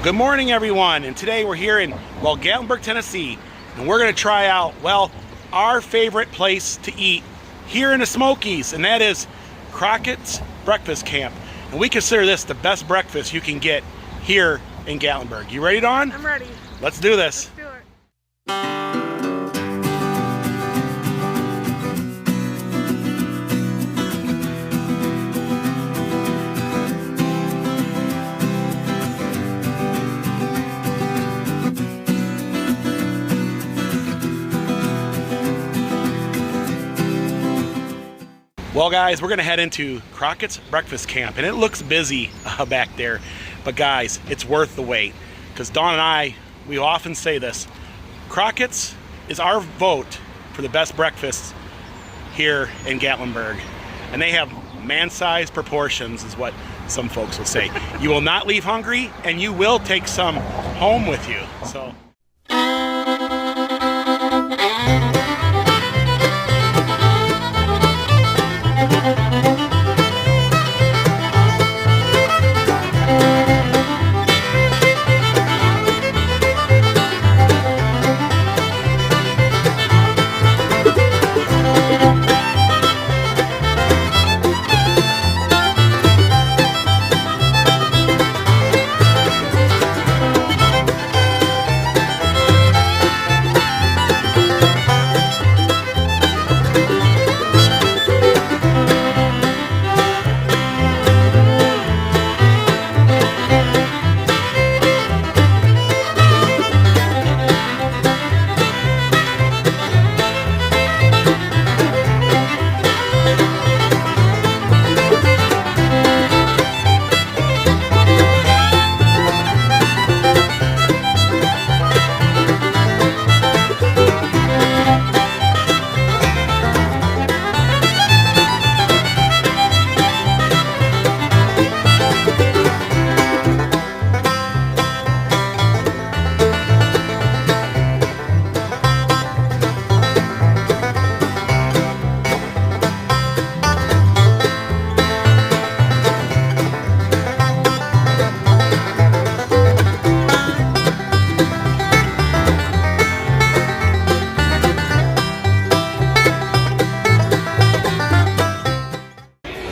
Good morning, everyone, and today we're here in, Gatlinburg, Tennessee, and we're going to try out, our favorite place to eat here in the Smokies, and that is Crockett's Breakfast Camp. And we consider this the best breakfast you can get here in Gatlinburg. You ready, Dawn? I'm ready. Let's do this. Let's do it. Well, guys, we're gonna head into Crockett's Breakfast Camp, and it looks busy back there, but guys, it's worth the wait, because Dawn and I, we often say this: Crockett's is our vote for the best breakfast here in Gatlinburg, and they have man-sized proportions, is what some folks will say. You will not leave hungry, and you will take some home with you. So.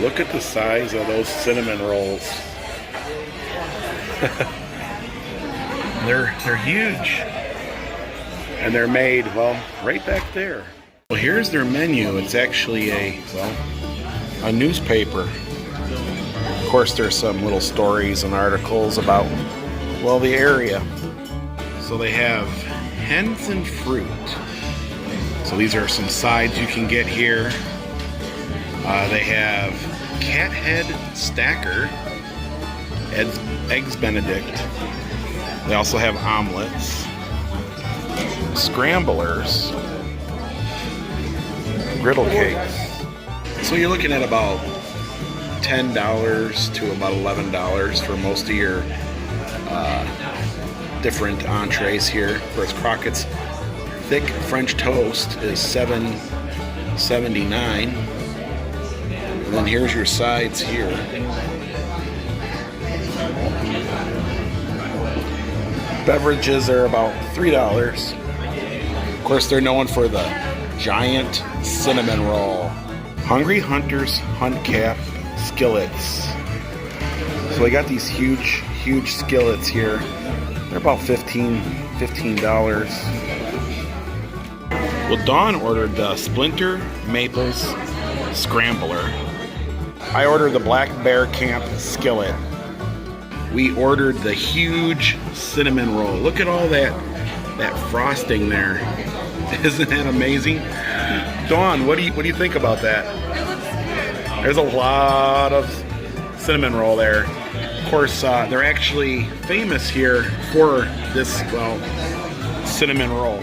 Look at the size of those cinnamon rolls. They're huge. And they're made, right back there. Well, here's their menu. It's actually a newspaper. Of course, there's some little stories and articles about, the area. So they have hens and fruit. So these are some sides you can get here. They have cat head stacker, eggs Benedict. They also have omelets, scramblers, griddle cakes. So you're looking at about $10 to about $11 for most of your different entrees here. Of course, Crockett's thick French toast is $7.79. And then here's your sides here. Beverages are about $3. Of course, they're known for the giant cinnamon roll. Hungry Hunters Hunt Cap skillets. So they got these huge skillets here. They're about $15. Well, Dawn ordered the Splinter Maples Scrambler. I ordered the Black Bear Camp skillet. We ordered the huge cinnamon roll. Look at all that frosting there. Isn't that amazing? Dawn, what do you think about that? There's a lot of cinnamon roll there. Of course, they're actually famous here for this, cinnamon roll.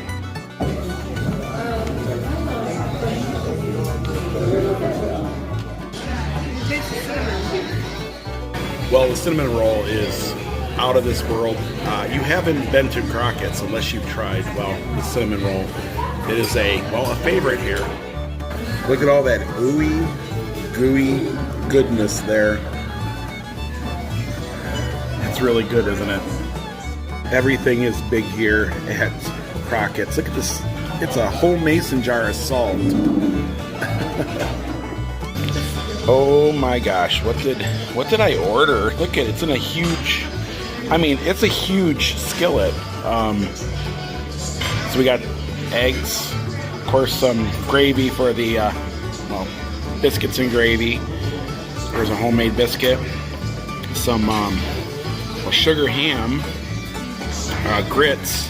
Well, the cinnamon roll is out of this world. You haven't been to Crockett's unless you've tried, the cinnamon roll. It is a favorite here. Look at all that ooey, gooey goodness there. It's really good, isn't it? Everything is big here at Crockett's. Look at this. It's a whole mason jar of salt. Oh my gosh, what did I order? Look at it, it's in a huge, I mean, it's a huge skillet. So we got eggs, of course some gravy for the, well, biscuits and gravy. There's a homemade biscuit, some sugar ham, grits,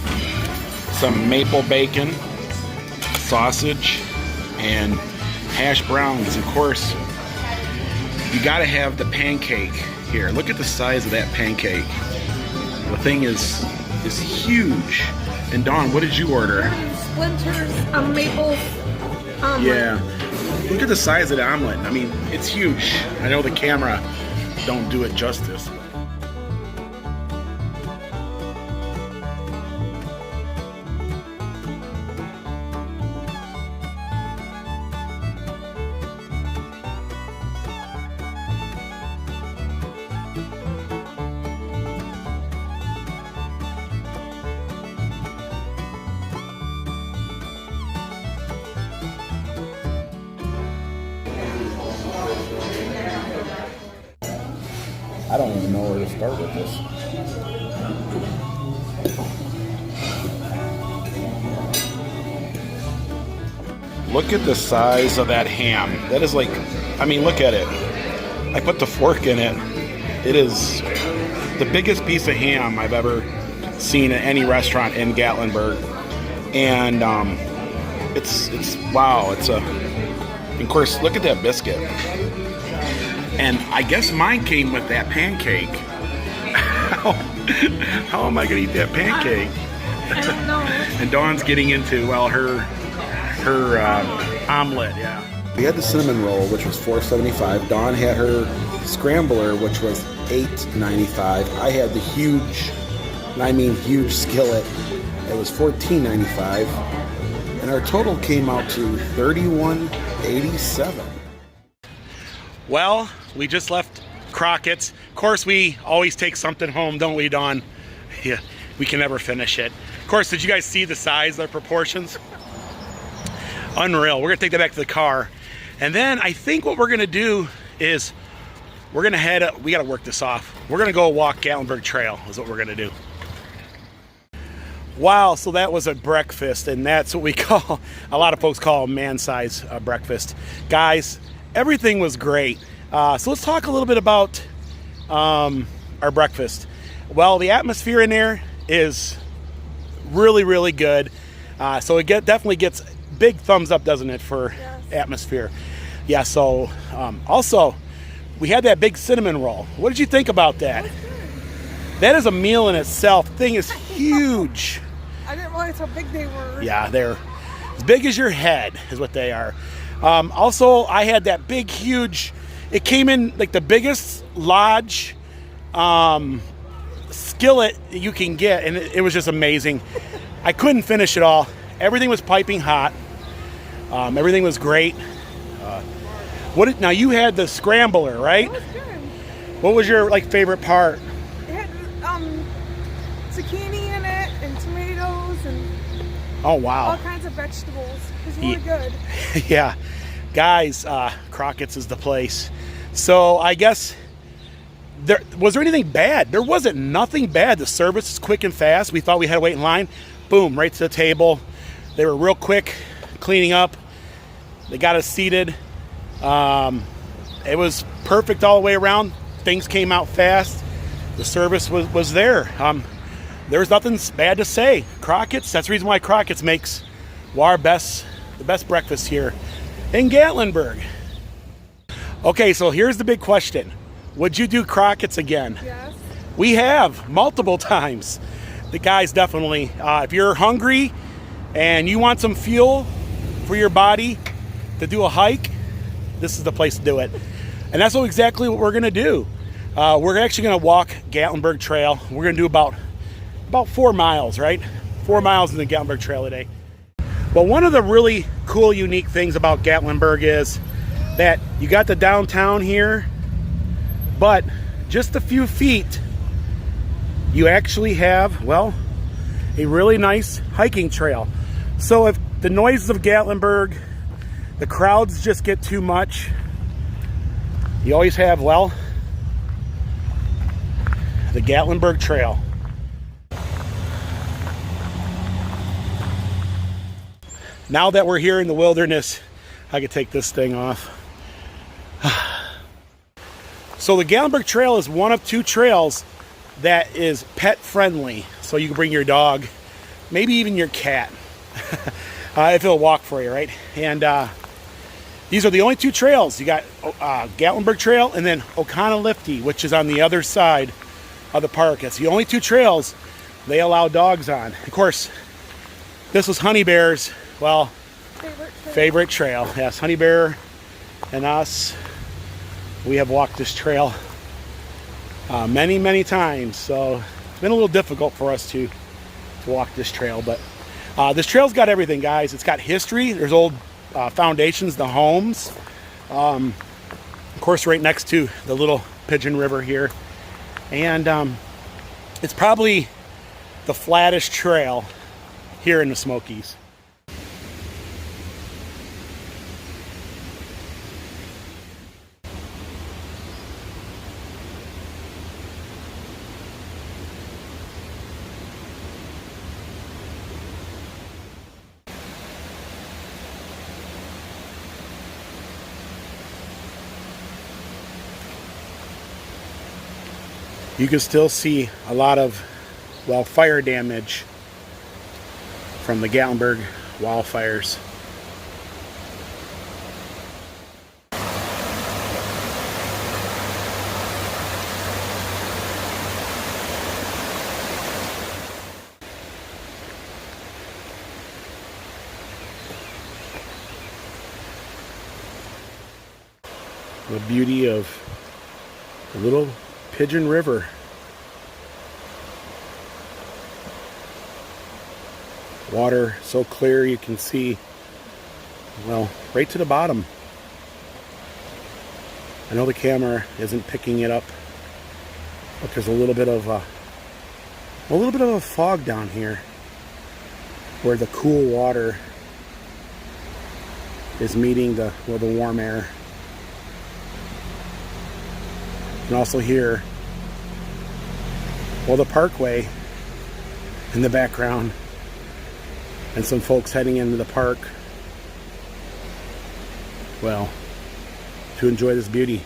some maple bacon, sausage, and hash browns. Of course, you gotta have the pancake here. Look at the size of that pancake. The thing is huge. And Dawn, what did you order? Splinters, maple omelet. Yeah. Look at the size of the omelet. I mean, it's huge. I know the camera don't do it justice. I don't even know where to start with this. Look at the size of that ham. That is like, I mean, look at it. I put the fork in it. It is the biggest piece of ham I've ever seen at any restaurant in Gatlinburg. And it's wow. It's a, of course, look at that biscuit. And I guess mine came with that pancake. How am I going to eat that pancake? I don't know. And Dawn's getting into, well, her omelet, yeah. We had the cinnamon roll, which was $4.75. Dawn had her scrambler, which was $8.95. I had the huge, and I mean huge skillet. It was $14.95. And our total came out to $31.87. Well, we just left Crockett's. Of course, we always take something home, don't we, Dawn? Yeah, we can never finish it. Of course, did you guys see the size, the proportions? Unreal. We're gonna take that back to the car. And then I think what we're gonna do is we're gonna head up, we gotta work this off. We're gonna go walk Gatlinburg Trail is what we're gonna do. Wow, so that was a breakfast, and that's what we call, a lot of folks call a man-size breakfast. Guys, everything was great. So let's talk a little bit about our breakfast. Well, the atmosphere in there is really, really good. So it definitely gets big thumbs up, doesn't it, for atmosphere? Yeah, so also, we had that big cinnamon roll. What did you think about that? That is a meal in itself. The thing is huge. I didn't realize how big they were. Yeah, they're as big as your head is what they are. Also, I had that big, huge, it came in like the biggest lodge skillet you can get, and it was just amazing. I couldn't finish it all. Everything was piping hot. Everything was great. Now you had the scrambler, right? That was good. What was your favorite part? It had zucchini in it and tomatoes and Oh wow! all kinds of vegetables. It was really good. Yeah, guys, Crockett's is the place. So I guess was there anything bad? There wasn't nothing bad. The service was quick and fast. We thought we had to wait in line. Boom, right to the table. They were real quick cleaning up. They got us seated. It was perfect all the way around. Things came out fast. The service was there. There was nothing bad to say. Crockett's, that's the reason why Crockett's makes the best breakfast here in Gatlinburg. Okay, so here's the big question. Would you do Crockett's again? Yes. We have multiple times. The guys definitely, if you're hungry and you want some fuel for your body to do a hike, this is the place to do it. And that's exactly what we're gonna do. We're actually gonna walk Gatlinburg Trail. We're gonna do about 4 miles, right? 4 miles in the Gatlinburg Trail today. But one of the really cool, unique things about Gatlinburg is that you got the downtown here, but just a few feet you actually have, well, a really nice hiking trail. So if the noises of Gatlinburg, the crowds just get too much, you always have, well, the Gatlinburg Trail. Now that we're here in the wilderness, I could take this thing off. So the Gatlinburg Trail is one of 2 trails that is pet friendly. So you can bring your dog, maybe even your cat, if it'll walk for you, right? And these are the only 2 trails. You got Gatlinburg Trail and then Oconaluftee, which is on the other side of the park. It's the only 2 trails they allow dogs on. Of course, this was Honey Bear's, well, favorite trail. Yes, Honey Bear and us, we have walked this trail many, many times. So it's been a little difficult for us to walk this trail. But this trail's got everything, guys. It's got history. There's old foundations, the homes. Of course, right next to the little Pigeon River here. And it's probably the flattest trail here in the Smokies. You can still see a lot of, well, fire damage from the Gatlinburg wildfires. The beauty of the little Pigeon River. Water so clear you can see, well, right to the bottom. I know the camera isn't picking it up, but there's a little bit of a fog down here where the cool water is meeting the warm air. You can also hear, well, the parkway in the background and some folks heading into the park, well, to enjoy this beauty.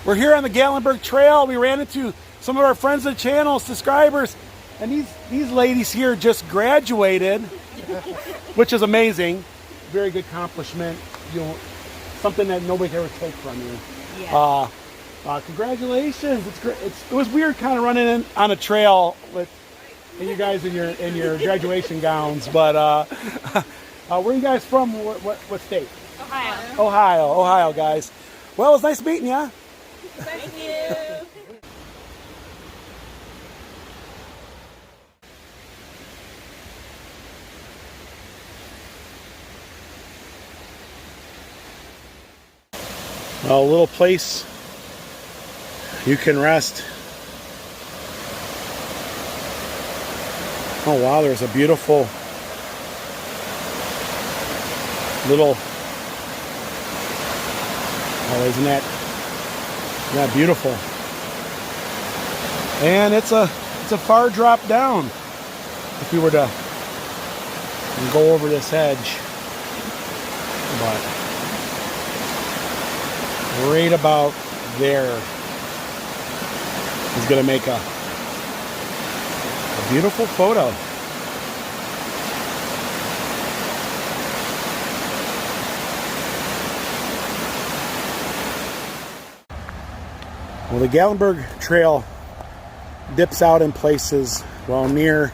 We're here on the Gatlinburg Trail. We ran into some of our friends of the channel, subscribers, and these ladies here just graduated, which is amazing. Very good accomplishment. You know, something that nobody can ever take from you. Yeah. Congratulations! It's great. It was weird, kind of running in on a trail with you guys in your graduation gowns. But where are you guys from? What state? Ohio, guys. Well, it was nice meeting you. Thank you. A little place you can rest. Oh wow, there's a beautiful little, oh, isn't that beautiful? And it's a far drop down if you were to go over this edge, but right about there is going to make a beautiful photo. Well, the Gatlinburg Trail dips out in places, well, near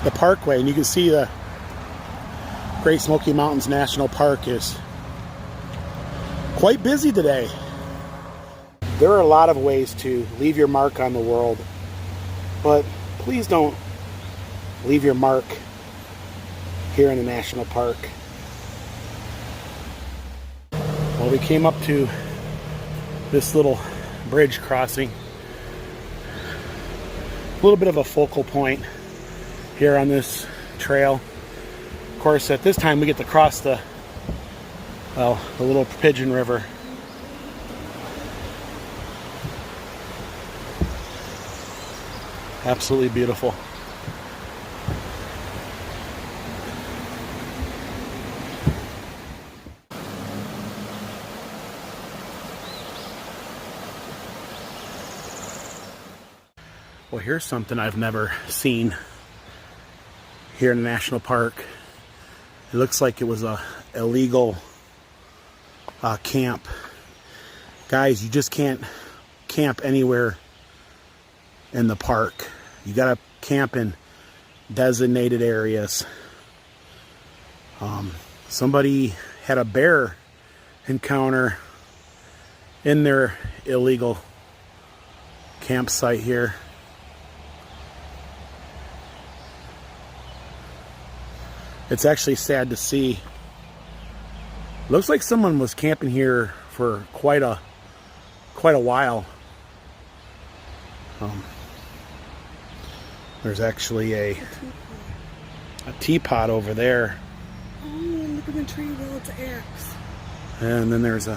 the parkway, and you can see the Great Smoky Mountains National Park is quite busy today. There are a lot of ways to leave your mark on the world, but please don't leave your mark here in the national park. Well, we came up to this little bridge crossing. a little bit of a focal point here on this trail. Of course, at this time we get to cross the little Pigeon River. Absolutely beautiful. Well, here's something I've never seen here in the national park. It looks like it was a illegal camp. Guys, you just can't camp anywhere in the park. You gotta camp in designated areas. Somebody had a bear encounter in their illegal campsite here. It's actually sad to see. Looks like someone was camping here for quite a while. There's actually a teapot over there. Oh, look at the tree with its axe. And then there's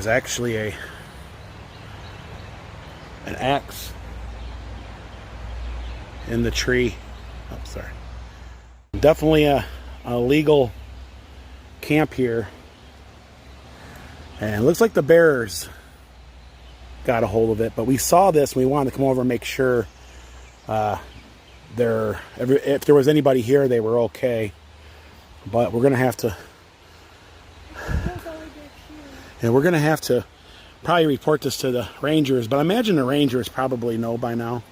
actually an axe in the tree. Oh, sorry. Definitely a legal camp here. And it looks like the bears got a hold of it, but we saw this and we wanted to come over and make sure if there was anybody here, they were okay. But we're gonna have to probably report this to the rangers, but I imagine the rangers probably know by now.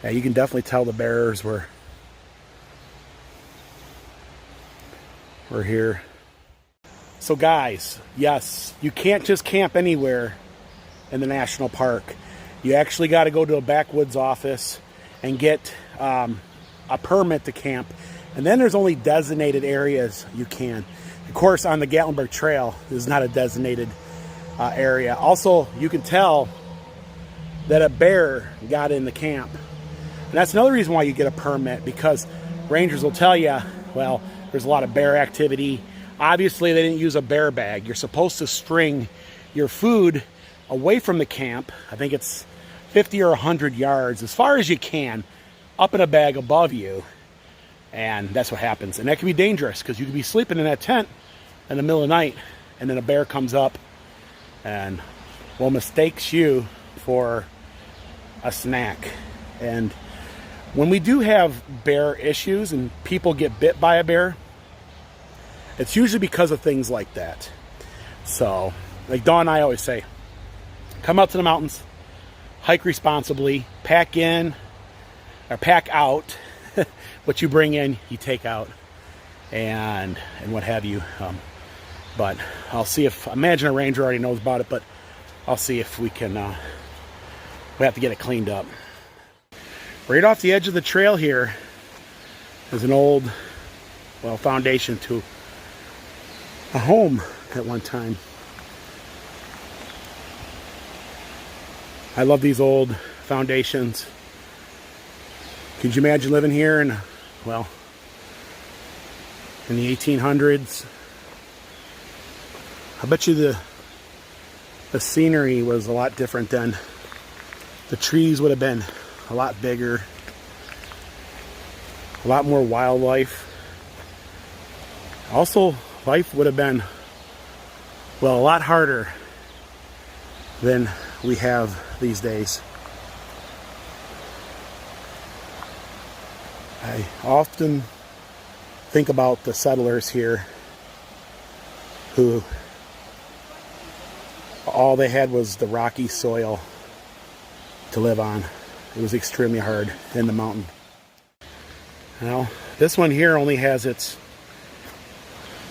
Yeah, you can definitely tell the bears were here. So guys, yes, you can't just camp anywhere in the national park. You actually got to go to a backwoods office and get a permit to camp. And then there's only designated areas you can. Of course, on the Gatlinburg Trail, this is not a designated area. Also, you can tell that a bear got in the camp. And that's another reason why you get a permit, because rangers will tell you, well, there's a lot of bear activity. Obviously, they didn't use a bear bag. You're supposed to string your food away from the camp. I think it's 50 or 100 yards, as far as you can, up in a bag above you. And that's what happens. And that can be dangerous, because you could be sleeping in that tent in the middle of the night, and then a bear comes up and, well, mistakes you for a snack. And when we do have bear issues and people get bit by a bear, it's usually because of things like that. So, like Dawn and I always say, come out to the mountains, hike responsibly, pack in, or pack out. What you bring in, you take out, and what have you. But I'll see if, I imagine a ranger already knows about it, but I'll see if we can, we have to get it cleaned up. Right off the edge of the trail here is an old, well, foundation to a home at one time. I love these old foundations. Could you imagine living here in, well, in the 1800s? I bet you the scenery was a lot different then. The trees would have been a lot bigger, a lot more wildlife. Also, life would have been, well, a lot harder than we have these days. I often think about the settlers here who all they had was the rocky soil to live on. It was extremely hard in the mountain. Now, this one here only has its,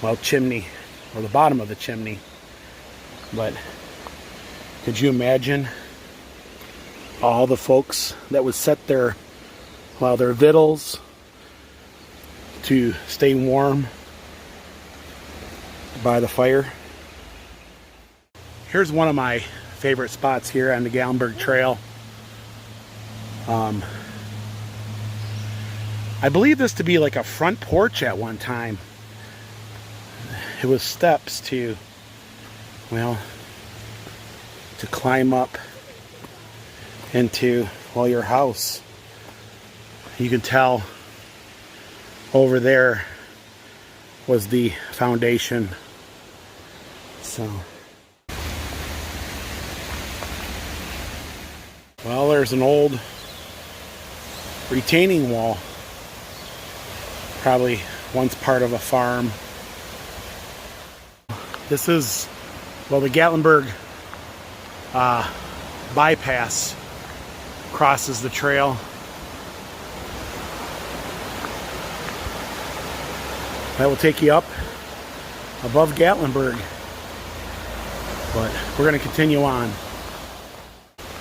well, chimney, or the bottom of the chimney. But could you imagine all the folks that would set their, well, their victuals to stay warm by the fire? Here's one of my favorite spots here on the Gatlinburg Trail. I believe this to be like a front porch at one time. It was steps to, well, to climb up into, well, your house. You can tell over there was the foundation. So, well, there's an old retaining wall. Probably once part of a farm. This is, well, the Gatlinburg bypass crosses the trail. That will take you up above Gatlinburg. But we're going to continue on.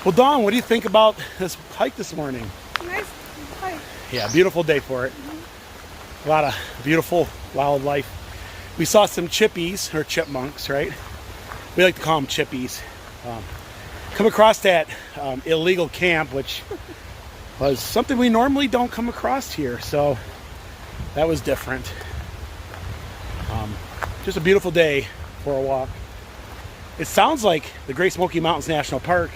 Well, Dawn, what do you think about this hike this morning? Nice hike. Yeah, beautiful day for it. A lot of beautiful wildlife. We saw some chippies, or chipmunks, right? We like to call them chippies. Come across that illegal camp, which was something we normally don't come across here. So that was different. Just a beautiful day for a walk. It sounds like the Great Smoky Mountains National Park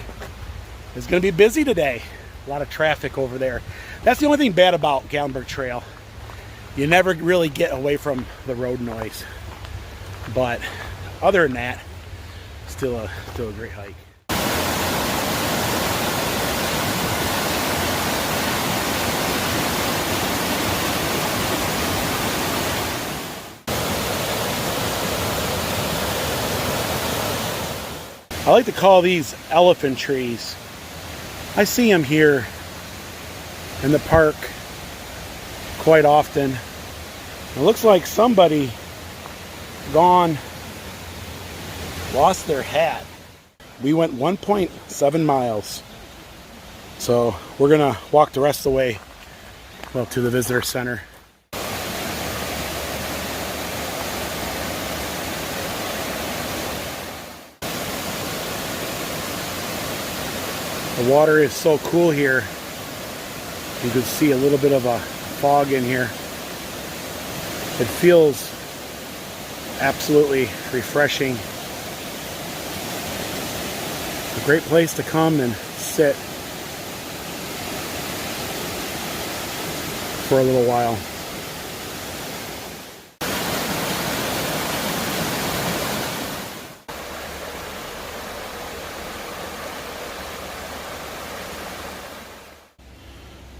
is going to be busy today. A lot of traffic over there. That's the only thing bad about Gatlinburg Trail. You never really get away from the road noise. But other than that, still a great hike. I like to call these elephant trees. I see them here in the park quite often. It looks like somebody lost their hat. We went 1.7 miles. So we're gonna walk the rest of the way, well, to the visitor center. The water is so cool here. You can see a little bit of a fog in here. It feels absolutely refreshing. A great place to come and sit for a little while.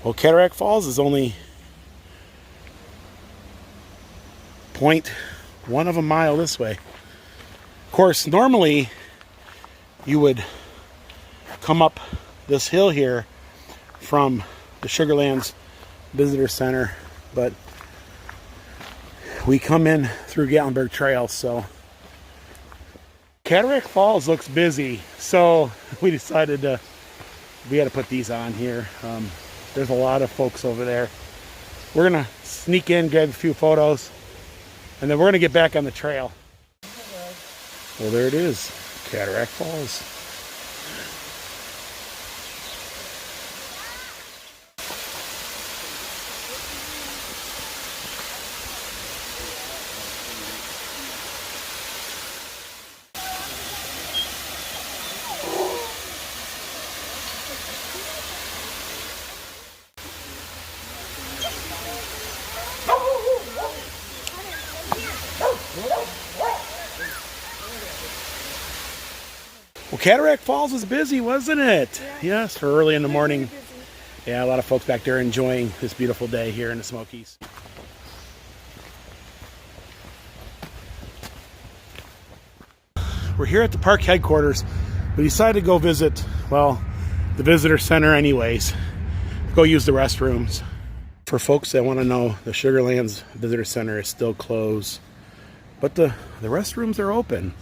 Well, Cataract Falls is only 0.1 of a mile this way. Of course, normally you would come up this hill here from the Sugarlands Visitor Center, but we come in through Gatlinburg Trail, so Cataract Falls looks busy, so we decided we had to put these on here. There's a lot of folks over there. We're gonna sneak in, grab a few photos, and then we're gonna get back on the trail. Well, there it is, Cataract Falls. Well, Cataract Falls was busy, wasn't it? Yeah. Yes, for early in the morning. Yeah, a lot of folks back there enjoying this beautiful day here in the Smokies. We're here at the park headquarters. We decided to go visit, well, the visitor center anyways. Go use the restrooms. For folks that want to know, the Sugarlands Visitor Center is still closed, but the restrooms are open.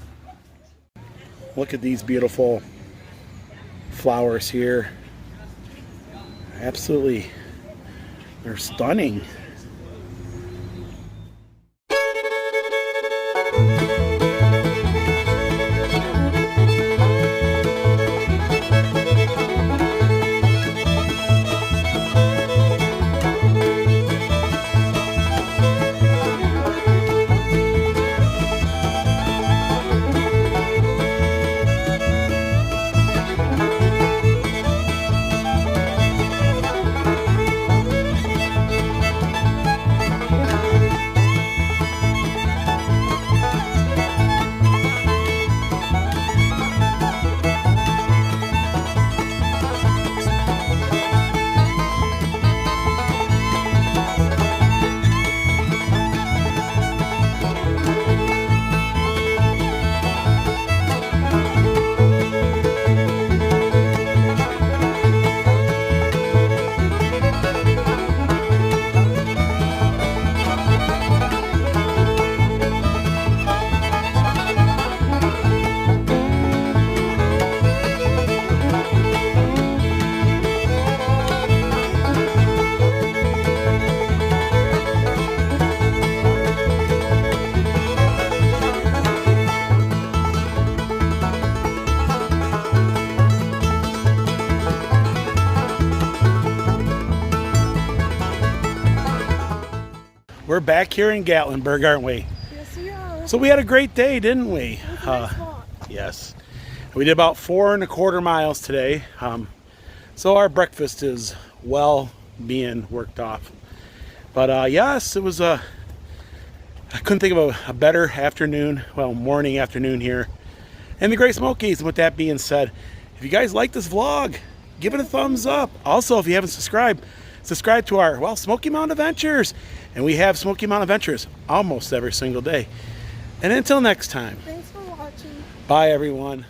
Look at these beautiful flowers here. Absolutely, they're stunning. we're back here in Gatlinburg, aren't we? Yes, we are. So we had a great day, didn't we? It was a nice walk. Yes. We did about 4.25 miles today. So our breakfast is well being worked off. But yes, it was I couldn't think of a better afternoon, well, morning, afternoon here in the Great Smokies. And with that being said, if you guys like this vlog, give it a thumbs up. Also, if you haven't subscribed, subscribe to our, well, Smoky Mountain Adventures. And we have Smoky Mountain Adventures almost every single day. And until next time. Thanks for watching. Bye, everyone.